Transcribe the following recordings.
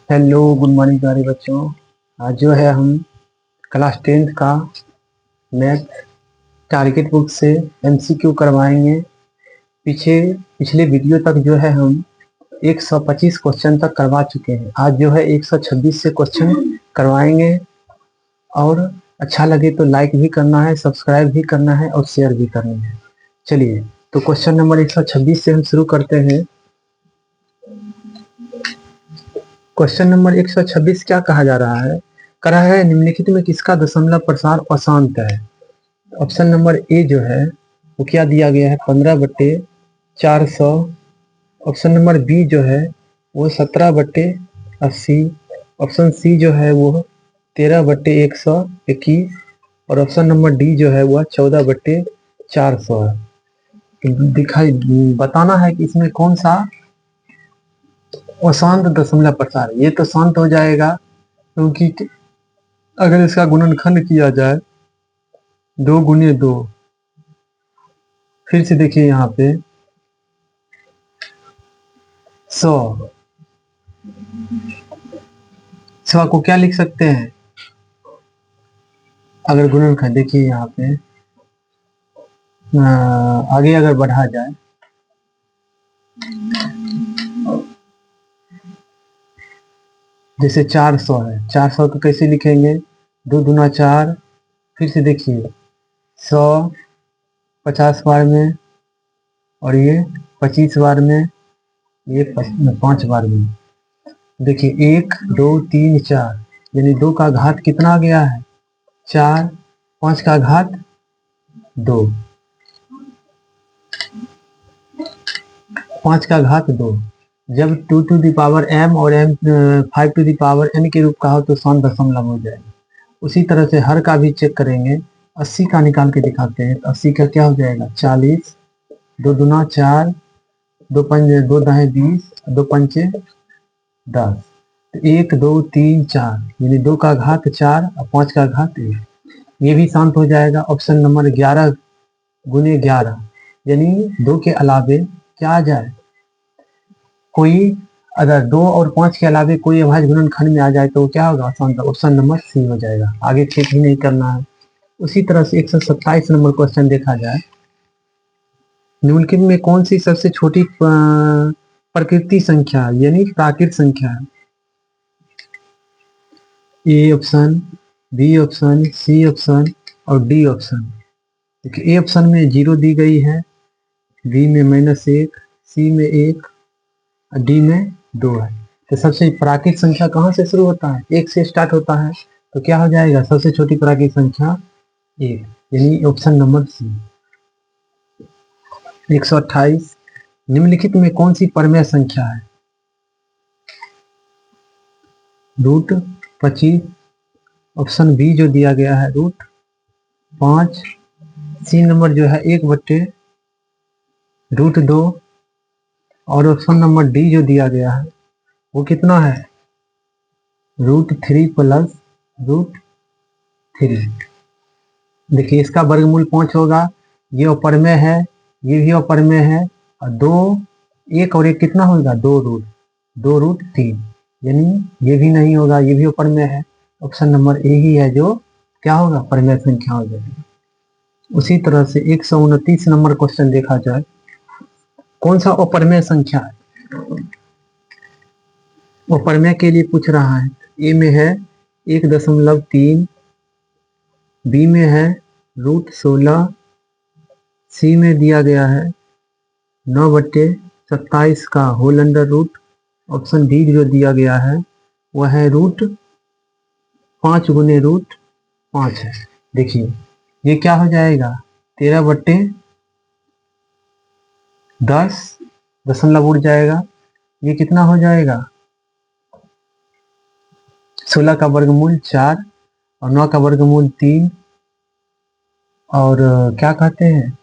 Hello, good morning प्यारे बच्चों। आज जो है हम क्लास 10th का मैथ टारगेट बुक से एमसीक्यू करवाएंगे। पिछले वीडियो तक जो है हम 125 क्वेश्चन तक करवा चुके हैं। आज जो है 126 से क्वेश्चन करवाएंगे। और अच्छा लगे तो लाइक भी करना है, सब्सक्राइब भी करना है और शेयर भी करनी है। चलिए, तो क्वेश्चन नंबर 126 से हम शुरू करते हैं। क्वेश्चन नंबर 126 क्या कहा जा रहा है? कहा है निम्नलिखित में किसका दशमलव प्रसार अशांत है? ऑप्शन नंबर ए जो है वो क्या दिया गया है, 15/400। ऑप्शन नंबर बी जो है वो 17/80। ऑप्शन सी जो है वो 13/121। और ऑप्शन नंबर डी जो है वह 14/400 है। दिखाई बताना है कि इसमें कौन सा अशांत दशमलव प्रसार है। ये तो शांत हो जाएगा, क्योंकि अगर इसका गुणनखंड किया जाए 2 × 2, फिर से देखिए यहाँ पे 100 को क्या लिख सकते हैं? अगर गुणनखंड देखिए यहाँ पे आगे अगर बढ़ा जाए, जैसे 400 है, 400 को कैसे लिखेंगे? 2 दूना 4। फिर से देखिए 100 50 बार में, और ये 25 बार में, ये 5 बार में। देखिए 1 2 3 4, यानी 2 का घात कितना आ गया है? 4। 5 का घात 2, 5 का घात 2। जब 2m और 5n के रूप का हो तो शांत दशमलव हो जाएगा। उसी तरह से हर का भी चेक करेंगे। 80 का निकाल के दिखाते हैं। 80 का क्या हो जाएगा? 40। 2 दूना 4, 2 दाहें 20, 2 पंचे 10। 1 2 3 4, यानी 2 का घात 4 और 5 का घात 1। ये भी शांत हो जाएगा। ऑप्शन नंबर 11 × 11, यानी 2 के अलावे क्या आ जाए? कोई अगर 2 और 5 के अलावे कोई अभाज्य गुणनखंड में आ जाए तो क्या होगा? शांत। ऑप्शन नंबर सी हो जाएगा। आगे चेक भी नहीं करना है। उसी तरह से 127 नंबर क्वेश्चन देखा जाए। निम्नलिखित में कौन सी सबसे छोटी प्रकृति संख्या यानी प्राकृत संख्या है? A option, B option, C option और डी ऑप्शन। देखिए ए ऑप्शन में 0 दी गई है, बी में -1, सी में 1 और डी में 2 है। तो सबसे प्राकृत संख्या कहाँ से शुरू होता है? 1 से स्टार्ट होता है। तो क्या हो जाएगा? सबसे छोटी प्राकृत संख्या 1, यानी ऑप्शन नंबर सी। 128, निम्नलिखित में कौन सी परमेय संख्या है? √25। ऑप्शन बी जो दिया गया है √5। सी नंबर जो है 1/√2। और ऑप्शन नंबर डी जो दिया गया है वो कितना है? √3 + √3। देखिए इसका वर्गमूल 5 होगा। ये अपरमेय है, ये भी अपरमेय है। और 2, 1 और 1 कितना होगा? 2√3, यानी ये भी नहीं होगा, ये भी अपरमेय है। ऑप्शन नंबर ए ही है जो क्या होगा? परमेय संख्या हो जाएगी। उसी तरह से 129 नंबर क्वेश्चन देखा जाए। कौन सा अपरमेय संख्या है? अपरमेय के लिए पूछ रहा है। ए में है 1.3, बी में है √16, सी में दिया गया है 9/27 का whole under root. Option D जो दिया गया है वह है √5 × √5 है। देखिए ये क्या हो जाएगा? 13/10, दशमलव उड़ जाएगा। ये कितना हो जाएगा? 16 का वर्गमूल 4 और 9 का वर्गमूल 3। और क्या कहते हैं,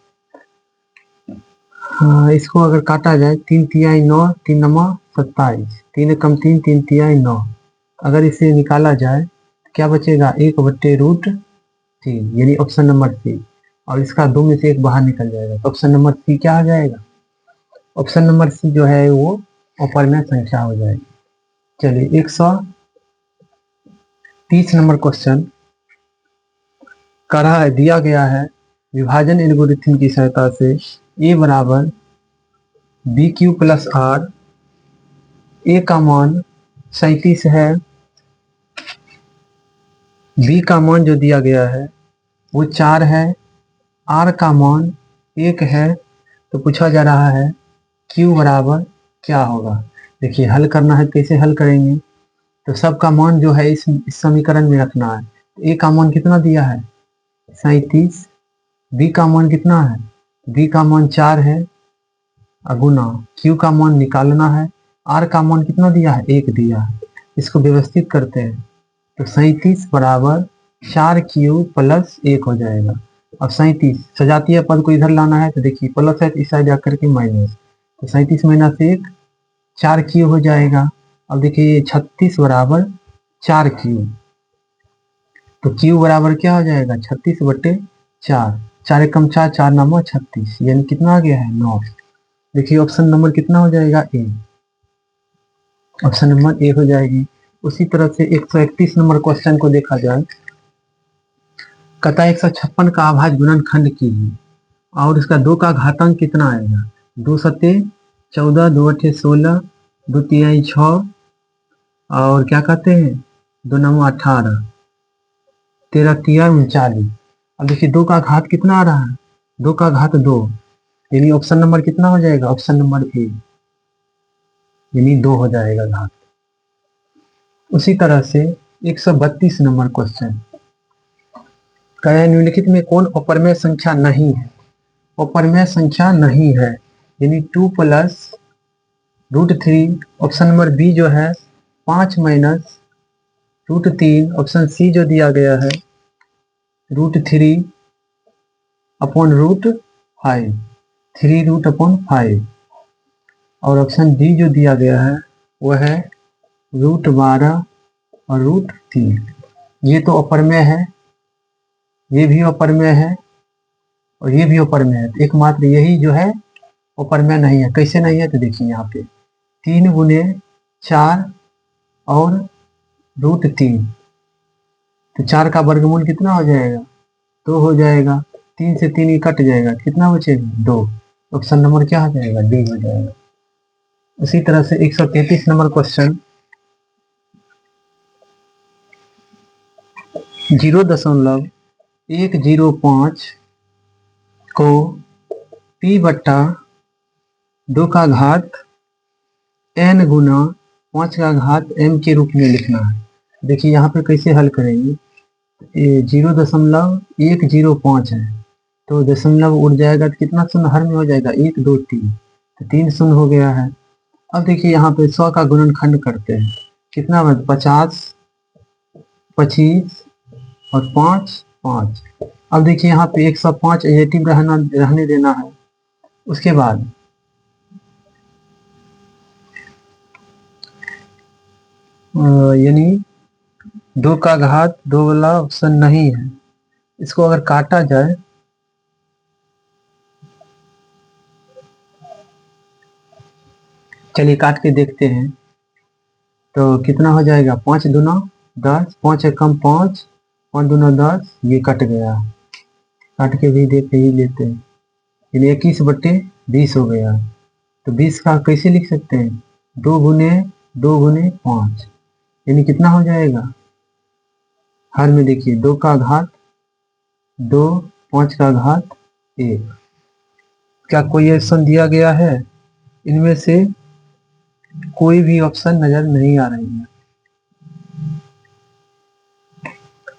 हाँ, इसको अगर काटा जाए 3 तिहाई 9, 3 नमा 27, 3 कम 3, 3 तिहाई 9। अगर इसे निकाला जाए तो क्या बचेगा? 1/√3, यानी ऑप्शन नंबर सी। और इसका 2 में से 1 बाहर निकल जाएगा तो ऑप्शन नंबर सी क्या आ जाएगा? ऑप्शन नंबर सी जो है वो अपरमेय संख्या हो जाएगी। चलिए 130 नंबर क्वेश्चन करा है, दिया गया है विभाजन एल्गोरिथम की सहायता से a बराबर बी क्यू प्लस आर, ए का मान 37 है, बी का मान जो दिया गया है वो 4 है, आर का मान 1 है। तो पूछा जा रहा है क्यू बराबर क्या होगा। देखिए हल करना है, कैसे हल करेंगे, तो सबका मान जो है इस समीकरण में रखना है। ए का मान कितना दिया है 37, बी का मान कितना है, बी का मान 4 है, गुना क्यू का मान निकालना है, आर का मान कितना दिया है 1 दिया है। इसको व्यवस्थित करते हैं तो 37 बराबर 4 क्यू प्लस 1 हो जाएगा। अब 37 सजातीय पद को इधर लाना है तो देखिए प्लस है तो इस साइड जाकर के माइनस, तो 37 माइनस 1 4 क्यू हो जाएगा। अब देखिए 36 बराबर 4 क्यू, तो क्यू बराबर क्या हो जाएगा 36/4, 4 एकम 4, 4 नंबर 36, यानी कितना आ गया है 9। देखिए ऑप्शन नंबर कितना हो जाएगा ए, ऑप्शन नंबर ए हो जाएगी। उसी तरह से 131 नंबर क्वेश्चन को देखा जाए, कहता है 156 का अभाज्य गुणनखंड कीजिए और इसका 2 का घातांक कितना आएगा। 2 सत्ते 14, 2 अठे 16, 2 तिहाई 6 और क्या कहते हैं 2 नौ 18, 13 तिया 39। अब देखिए 2 का घात कितना आ रहा है 2 का घात 2, यानी ऑप्शन नंबर कितना हो जाएगा ऑप्शन नंबर ए, यानी 2 हो जाएगा घात। उसी तरह से 132 नंबर क्वेश्चन, कहे निम्नलिखित में कौन अपरमेय संख्या नहीं है। अपरमेय संख्या नहीं है यानी 2 प्लस √3, ऑप्शन नंबर बी जो है 5 माइनस √3, ऑप्शन सी जो दिया गया है √3 अपॉन √5, 3√5, और ऑप्शन डी जो दिया गया है वह है √12 और √3। ये तो अपरमेय है, ये भी अपरमेय है और ये भी अपरमेय है, तो एकमात्र यही जो है अपरमेय नहीं है। कैसे नहीं है तो देखिए यहाँ पे 3 गुने 4 और √3, तो 4 का वर्गमूल कितना हो जाएगा 2 हो जाएगा, 3 से 3 ही कट जाएगा, कितना बचेगा 2, ऑप्शन नंबर क्या हो जाएगा डी हो जाएगा। उसी तरह से 133 नंबर क्वेश्चन, 0.105 को p/2 का घात n गुना 5 का घात m के रूप में लिखना है। देखिए यहाँ पे कैसे हल करेंगे, 0.105 है तो दशमलव उड़ जाएगा तो कितना शून्य हर में हो जाएगा 1 2 3, तो 3 शून्य हो गया है। अब देखिए यहाँ पे 100 का गुणनखंड करते हैं, कितना 50, 25 और 5 5। अब देखिए यहाँ पे 105 एजेटिव रहने देना है। उसके बाद यानी 2 का घात 2 वाला ऑप्शन नहीं है, इसको अगर काटा जाए चलिए काट के देखते हैं तो कितना हो जाएगा 5 दूना 10, 5 एकम 5, 5 दूना 10, ये कट गया, काट के भी देख ही लेते हैं, यानी 21/20 हो गया। तो 20 का कैसे लिख सकते हैं 2 गुने 5, यानी कितना हो जाएगा हर में देखिए 2 का घात 2, 5 का घात 1। क्या कोई ऑप्शन दिया गया है, इनमें से कोई भी ऑप्शन नजर नहीं आ रही है,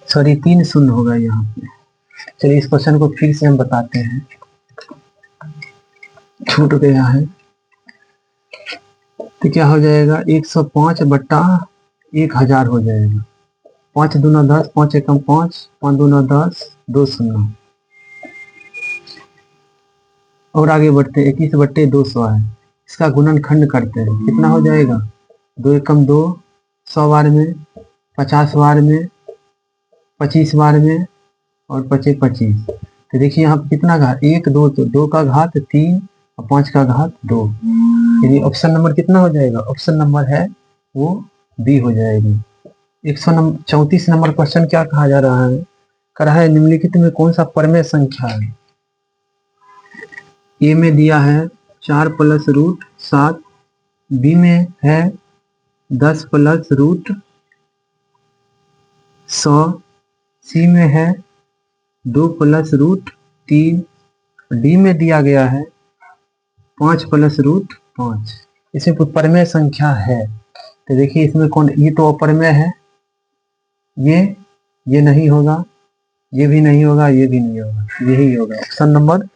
सॉरी 3 शून्य होगा यहाँ पे। चलिए इस क्वेश्चन को फिर से हम बताते हैं, छूट गया है। तो क्या हो जाएगा 105/1000 हो जाएगा, 5 दूना 10, 5 एकम 5, 5 दूना 10, 2 शून्य। और आगे बढ़ते 21/200 है, इसका गुणनखंड करते हैं, कितना हो जाएगा 2 एकम 2, 100 बार में, 50 बार में, 25 बार में और 25 25। तो देखिए यहाँ पे कितना घात 1 2, तो 2 का घात 3 और 5 का घात 2, यानी ऑप्शन नंबर कितना हो जाएगा ऑप्शन नंबर है वो बी हो जाएगी। 134 नंबर क्वेश्चन क्या कहा जा रहा है, कह रहा है निम्नलिखित में कौन सा परमेय संख्या है। ए में दिया है 4 + √7, बी में है 10 + √100, सी में है 2 + √3, डी में दिया गया है 5 + √5। इसमें कोई परमेय संख्या है तो देखिए इसमें कौन, ये तो अपरमेय है, ये नहीं होगा, ये भी नहीं होगा, ये भी नहीं होगा, यही होगा ऑप्शन नंबर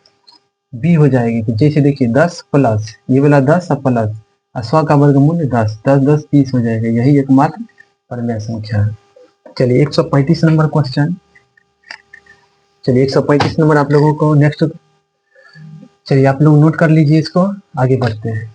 बी हो जाएगी। तो जैसे देखिए 10 प्लस ये वाला 10 और प्लस 100 का वर्गमूल 10, 10 10 30 हो जाएगा, यही एकमात्र परमेय संख्या है। चलिए 135 नंबर क्वेश्चन, चलिए 135 नंबर आप लोगों को नेक्स्ट, चलिए आप लोग नोट कर लीजिए इसको, आगे बढ़ते हैं।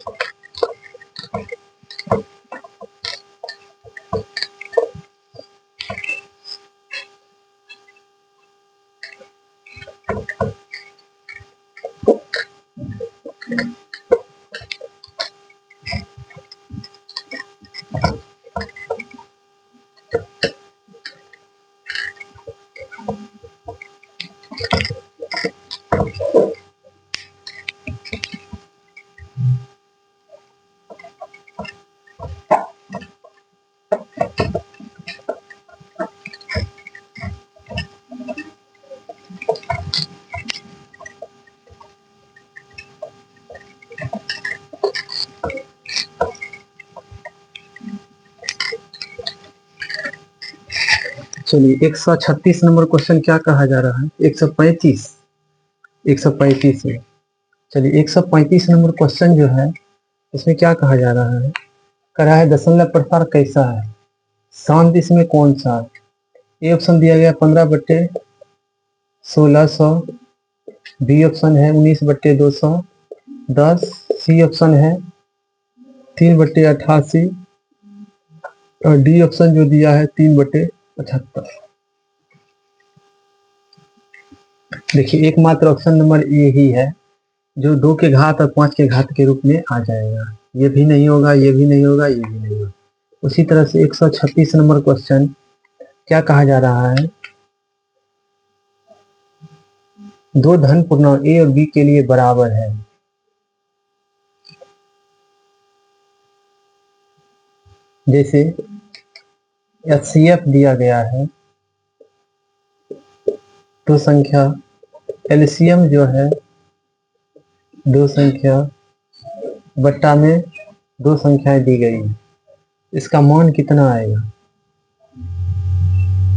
चलिए 136 नंबर क्वेश्चन क्या कहा जा रहा है, 135 है। चलिए 135 नंबर क्वेश्चन जो है इसमें क्या कहा जा रहा है, कह रहा है दशमलव प्रसार कैसा है, शांत इसमें कौन सा है। ए ऑप्शन दिया गया 15/1600, बी ऑप्शन है 19/210, सी ऑप्शन है 3/88 और डी ऑप्शन जो दिया है 3/75। देखिए एकमात्र ऑप्शन नंबर ए ही है जो 2 के घात और 5 के घात के रूप में आ जाएगा, ये भी नहीं होगा, ये भी नहीं होगा, ये भी नहीं होगा। उसी तरह से 136 नंबर क्वेश्चन क्या कहा जा रहा है, दो धन पूर्णांक ए और बी के लिए बराबर है। जैसे HCF दिया गया है, दो संख्या LCM जो है दो संख्या बट्टा में दो संख्याएं दी गई है, इसका मान कितना आएगा।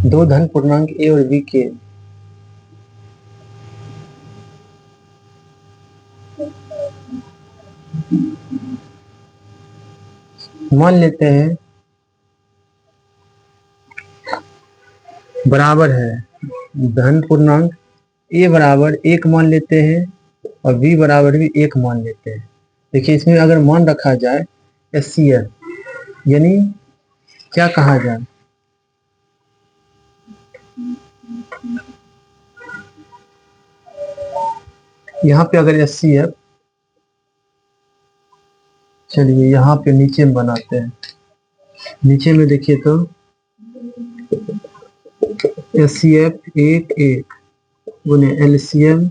दो धन पूर्णांक ए और बी के मान लेते हैं बराबर है, धन पूर्णांक ए बराबर 1 मान लेते हैं और बी बराबर भी 1 मान लेते हैं। देखिए इसमें अगर मान रखा जाए HCF, यानी क्या कहा जाए, यहाँ पे अगर HCF, चलिए यहाँ पे नीचे में बनाते हैं, नीचे में देखिए तो HCF 1 गुने LCM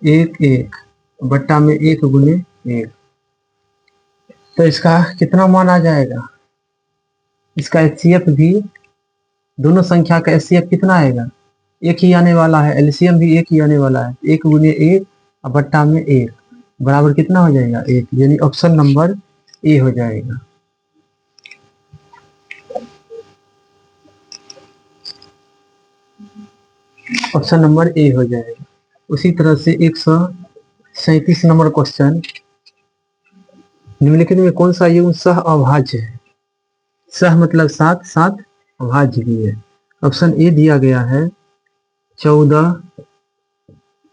1 बट्टा में 1 गुने 1, तो इसका कितना मान आ जाएगा। इसका HCF भी, दोनों संख्या का HCF कितना आएगा, 1 ही आने वाला है, LCM भी 1 ही आने वाला है, 1 गुने 1 और बट्टा में 1 बराबर कितना हो जाएगा 1, यानी ऑप्शन नंबर ए हो जाएगा। ऑप्शन नंबर ए हो जाएगा। उसी तरह से 137 नंबर क्वेश्चन, निम्नलिखित में कौन सा युग्म सह अभाज्य है। सह मतलब साथ, साथ अभाज्य भी है। ऑप्शन ए दिया गया है 14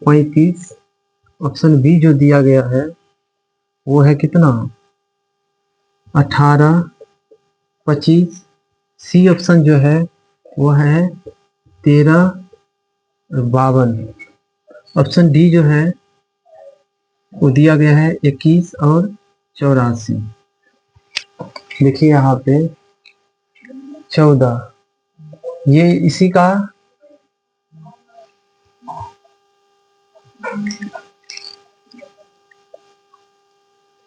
35, ऑप्शन बी जो दिया गया है वो है कितना 18 25, सी ऑप्शन जो है वो है 13 52, ऑप्शन डी जो है वो दिया गया है 21 और 84। देखिए यहाँ पे 14, ये इसी का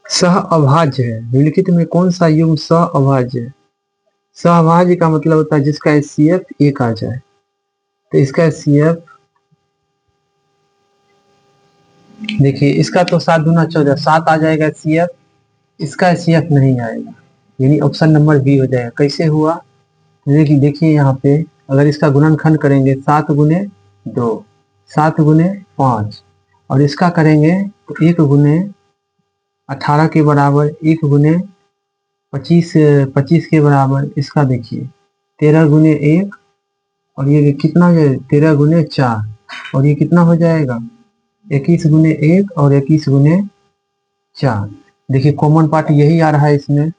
सह अभाज्य है। निम्नलिखित में कौन सा युग्म सह अभाज्य है? सह अभाज्य का मतलब होता है जिसका HCF 1 आ जाए। तो इसका HCF देखिए, इसका तो 7 दूना 14, 7 आ जाएगा HCF, इसका HCF नहीं आएगा, यानी ऑप्शन नंबर बी हो जाएगा। कैसे हुआ? देखिए यहाँ पे अगर इसका गुणनखंड करेंगे 7 गुने 2, 7 गुने 5, और इसका करेंगे तो 1 गुने 18 के बराबर, 1 गुने 25 के बराबर। इसका देखिए 13 गुने 1, और ये कितना है 13 गुने 4, और ये कितना हो जाएगा 21 गुने 1 और 21 गुने 4। देखिए कॉमन पार्ट यही आ रहा है, इसमें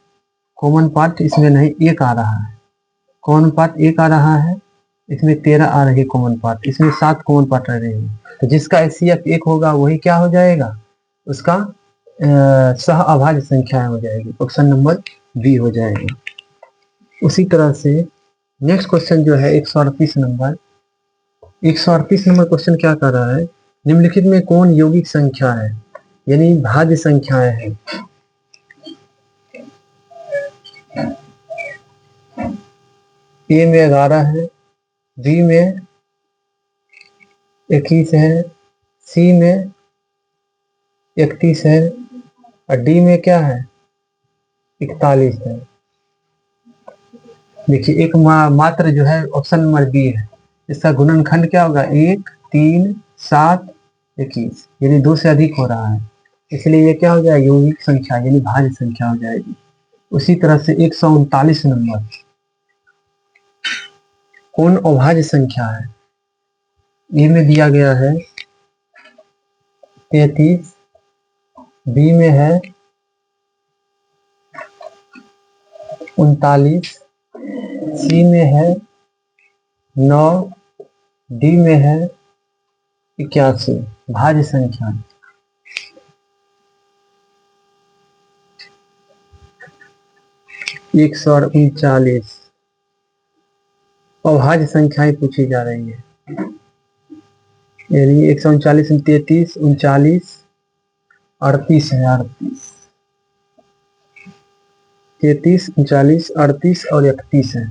कॉमन पार्ट इसमें नहीं, 1 आ रहा है, कॉमन पार्ट 1 आ रहा है, इसमें 13 आ रही है कॉमन पार्ट, इसमें 7 कॉमन पार्ट रह रही है। तो जिसका HCF 1 होगा वही क्या हो जाएगा, उसका सह अभाज्य संख्या हो जाएगी, ऑप्शन नंबर बी हो जाएगा। उसी तरह से नेक्स्ट क्वेश्चन जो है 138 नंबर, 138 नंबर क्वेश्चन क्या कर रहा है, निम्नलिखित में कौन यौगिक संख्या है, यानी भाज्य संख्याएं हैं। ए में 11 है, बी में 21 है, सी में 31 है, और डी में क्या है 41 है। देखिए एक मात्र जो है ऑप्शन नंबर बी है, इसका गुणनखंड क्या होगा 1, 3, 7, 21, यानी 2 से अधिक हो रहा है, इसलिए ये क्या हो जाएगा यौगिक संख्या यानी भाज्य संख्या हो जाएगी। उसी तरह से 139 नंबर, कौन अभाज्य संख्या है? ए में दिया गया है 33, बी में है 39, सी में है 9, डी में है 81, भाज्य संख्या। एक 139 अभाज्य संख्याएं पूछी जा रही है, यानी 139 में 33, 39, 38 है, 33, 39, 38 और 31 है,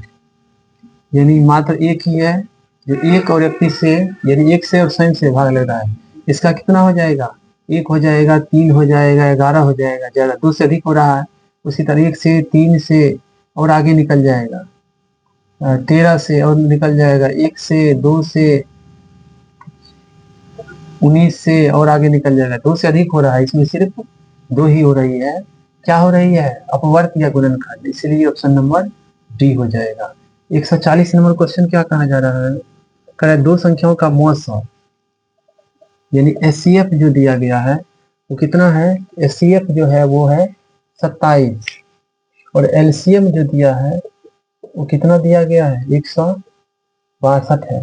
यानी मात्र एक ही है जो 1 और 31 से, यानी 1 से और स्वयं से भाग लग रहा है। इसका कितना हो जाएगा 1 हो जाएगा, 3 हो जाएगा, 11 हो जाएगा, ज्यादा 2 से अधिक हो रहा है। उसी तरह 1 से 3 से और आगे निकल जाएगा, 13 से और निकल जाएगा, 1 से 2 से 19 से और आगे निकल जाएगा, 2 से अधिक हो रहा है, इसमें सिर्फ 2 ही हो रही है। क्या हो रही है अपवर्त या गुणनखंड, इसलिए ऑप्शन नंबर डी हो जाएगा। 140 नंबर क्वेश्चन क्या कहा जा रहा है, कह रहा है दो संख्याओं का मौसा, यानी HCF जो दिया गया है वो कितना है, HCF जो है वो है 27, और LCM जो दिया है वो कितना दिया गया है 162 है।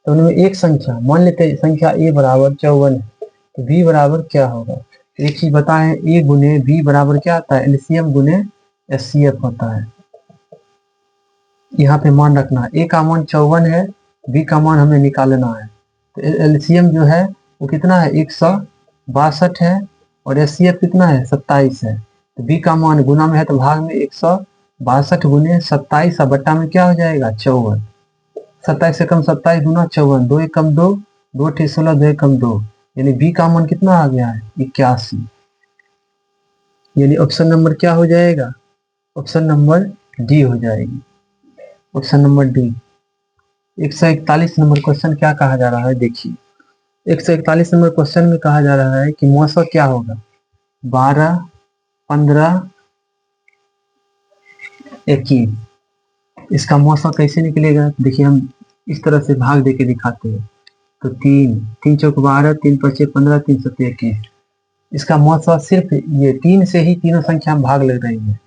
तो उनमें एक संख्या मान लेते हैं, संख्या A बराबर 54 है, तो B बराबर क्या होगा। एक चीज बताएं, A गुने B बराबर क्या आता है, LCM गुने HCF होता है। यहाँ पे मान रखना, A का मान 54 है, B का मान हमें निकालना है। तो LCM जो है वो कितना है 162 है, और HCF कितना है 27 है। तो B का मान गुना में है तो भाग में 162 गुने 27 और बट्टा में क्या हो जाएगा 54। 27 से कम 27 गुना 54, 2 एक कम 2, 2 अठे 16, 2 एक कम 2, यानी B का मान कितना आ गया है 81, यानी ऑप्शन नंबर क्या हो जाएगा, ऑप्शन नंबर डी हो जाएगी, option number D. 141 number question क्या कहा जा रहा है, देखिए 141 नंबर क्वेश्चन में कहा जा रहा है कि मौसा क्या होगा 12, 15, 21। इसका मौसा कैसे निकलेगा, देखिए हम इस तरह से भाग देके दिखाते हैं। तो 3, 3 चौक 12, 3 पचे 15, 3 सत्ते 21। इसका मौसा सिर्फ ये 3 से ही तीनों संख्या में भाग लग रही है।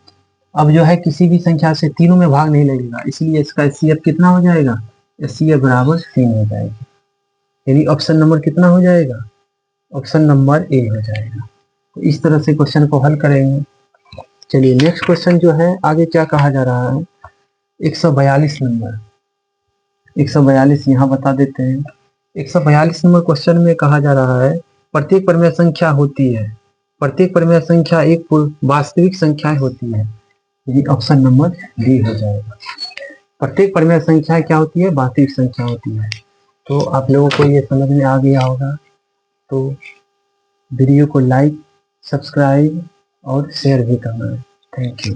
अब जो है किसी भी संख्या से तीनों में भाग नहीं लगेगा, इसलिए इसका HCF कितना हो जाएगा, HCF बराबर 3 हो जाएगा, यानी ऑप्शन नंबर कितना हो जाएगा, ऑप्शन नंबर ए हो जाएगा। तो इस तरह से क्वेश्चन को हल करेंगे। चलिए नेक्स्ट क्वेश्चन जो है आगे क्या कहा जा रहा है, 142 नंबर, 142 यहाँ बता देते हैं। 142 नंबर क्वेश्चन में कहा जा रहा है प्रत्येक परिमेय संख्या होती है, प्रत्येक परिमेय संख्या एक वास्तविक संख्या होती है। ये ऑप्शन नंबर डी हो जाएगा। प्रत्येक परिमेय संख्या क्या होती है, वास्तविक संख्या होती है। तो आप लोगों को ये समझ में आ गया होगा। तो वीडियो को लाइक, सब्सक्राइब और शेयर भी करना है। Thank you.